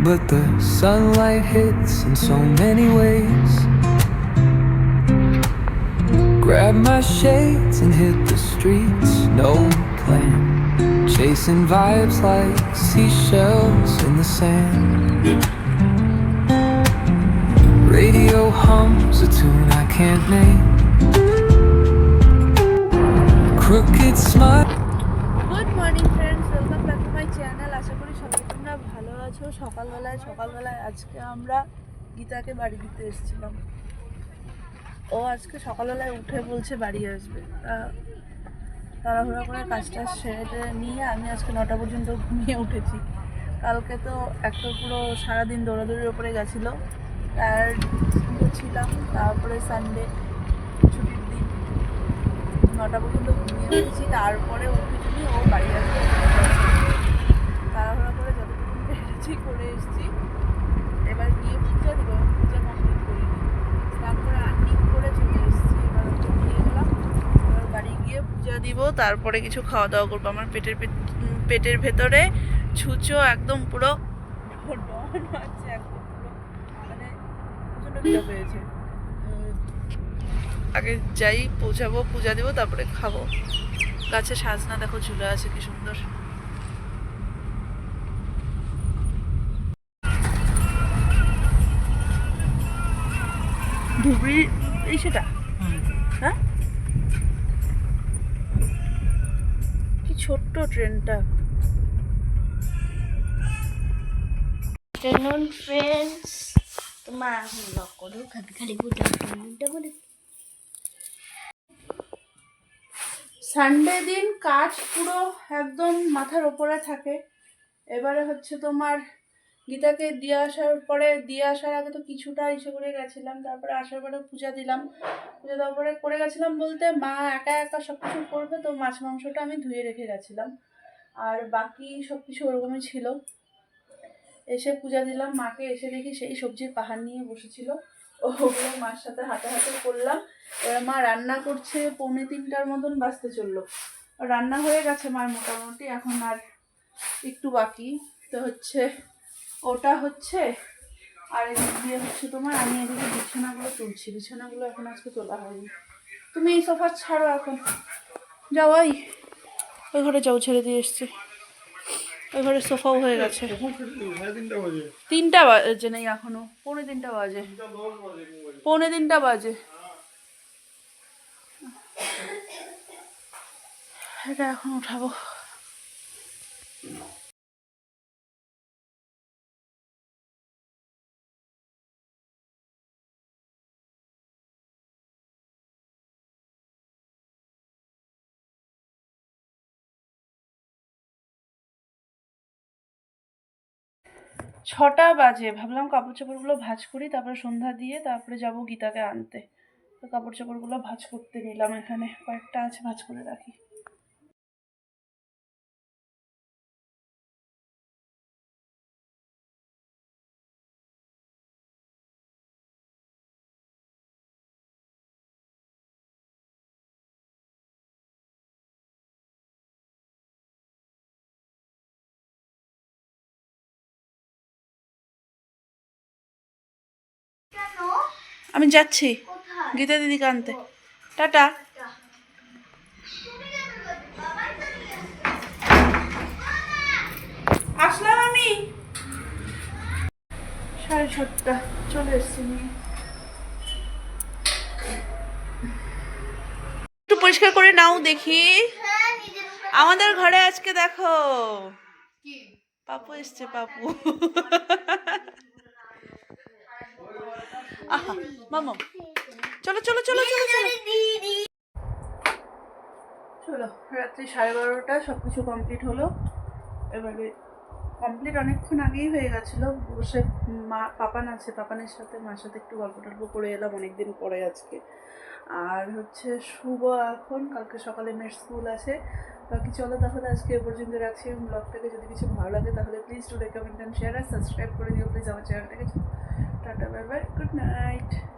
but the sunlight hits in so many ways. Grab my shades and hit the streets, no plan. Chasing vibes like seashells in the sand. Radio hums a tune I can't name. Crooked smile. Good morning friends, welcome back to my channel. আশা করি সবাই তোমরা ভালো আছো। সকালবেলায় আজকে আমরা গীতাকে বাড়ি দিতে এসেছিলাম। ও আজকে সকালবেলায় উঠে বলছে বাড়ি আসবে। তাড়াহুড়া করে কাজটা সেরে নিয়ে আমি আজকে 9টা পর্যন্ত ঘুমিয়ে উঠেছি। কালকে তো একটা পুরো সারাদিন দৌড়াদৌড়ির ওপরে গেছিলো, টায়ার্ড ছিলাম। তারপরে সানডে ছুটির দিন 9টা পর্যন্ত ঘুমিয়ে উঠেছি। তারপরে উঠেছি ও বাড়ি আসবে। তাড়াহুড়া করে যতটুকু পেরেছি করে এসেছি। এবার গিয়ে পূজা দিব, পূজা কমপ্লিট করিনি। স্নান করে রান্নিং করে চলে এসেছি। এবার দিয়ে গেলাম। এবার বাড়ি গিয়ে পূজা দিব, তারপরে কিছু খাওয়া দাওয়া করবো। আমার পেটের ভেতরে ছুঁচো একদম পুরো ডন আছে, একদম পুরো মানে প্রচণ্ড খিদে পেয়েছে। আগে যাই, পৌঁছাবো, পূজা দিব, তারপরে খাবো। গাছে সাজনা দেখো ঝুলে আছে, কি সুন্দর। ধুবড়ি এই সেটা, হ্যাঁ কি ছোট্ট ট্রেনটা। afternoon friends, তোমার লক করো খালি খালি গুড আফটারনুনটা বলে। সানডে দিন কাজ পুরো একদম মাথার ওপরে থাকে। এবারে হচ্ছে তোমার গীতাকে দিয়ে আসার আগে তো কিছুটা ইসে করে গেছিলাম। তারপরে আসার পরে পূজা দিলাম। পূজা দেওয়ার পরে করে গেছিলাম বলতে মা একা একা সব কিছু করবে, তো মাছ মাংসটা আমি ধুয়ে রেখে গেছিলাম, আর বাকি সব কিছু ওরকমই ছিল। এসে পূজা দিলাম মাকে, এসে দেখি সেই সবজির পাহাড় নিয়ে বসেছিল। ওগুলো মার সাথে হাতে হাতে করলাম। এবার মা রান্না করছে, 2:45টার মতন বাজতে চললো। রান্না হয়ে গেছে মার মোটামুটি, এখন আর একটু বাকি। তো হচ্ছে ওটা হচ্ছে, আর এদিক দিয়ে হচ্ছে তোমার আমি এদিকে বিছানাগুলো তুলছি। বিছানাগুলো এখন আজকে তোলা হয়নি। তুমি এই সোফা ছাড়ো, এখন যাও ওই ঘরে যাও, ছেড়ে দিয়ে এসছি। ওই ঘরে সোফাও হয়ে গেছে। 3টা বাজে নেই এখনো, 2:45 বাজে, 2:45 বাজে। এটা এখন উঠাবো। ছটা বাজে, ভাবলাম কাপড় চাপড়গুলো ভাঁজ করি, তারপরে সন্ধ্যা দিয়ে তারপরে যাব গীতাকে আনতে। তো কাপড় চাপড়গুলো ভাঁজ করতে নিলাম, এখানে কয়েকটা আছে, ভাঁজ করে রাখি। আমি যাচ্ছি গীতা দিদিকে আনতে। টাটা। আসলাম আমি 7:30 চলে এসছি নিয়ে। একটু পরিষ্কার করে নাও দেখি। আমাদের ঘরে আজকে দেখো পাপু এসছে, পাপু। আহা মামা, চলো চলো চলো চলো চলো চলো। রাত্রি 12:30 সবকিছু কমপ্লিট হলো। এবারে কমপ্লিট অনেকক্ষণ আগেই হয়ে গেছিলো। বসে পাপান আছে, পাপানের সাথে মার সাথে একটু গল্প টল্প করে এলাম অনেকদিন পরে আজকে। আর হচ্ছে শুভ এখন, কালকে সকালে মেয়ের স্কুল আছে। বাকি চলো তাহলে আজকে এ পর্যন্ত রাখছি। ব্লগটাকে যদি কিছু ভালো লাগে তাহলে please to recommend and share আর সাবস্ক্রাইব করে দিও প্লিজ আমার চ্যানেলটাকে। Tata, bye bye, good night.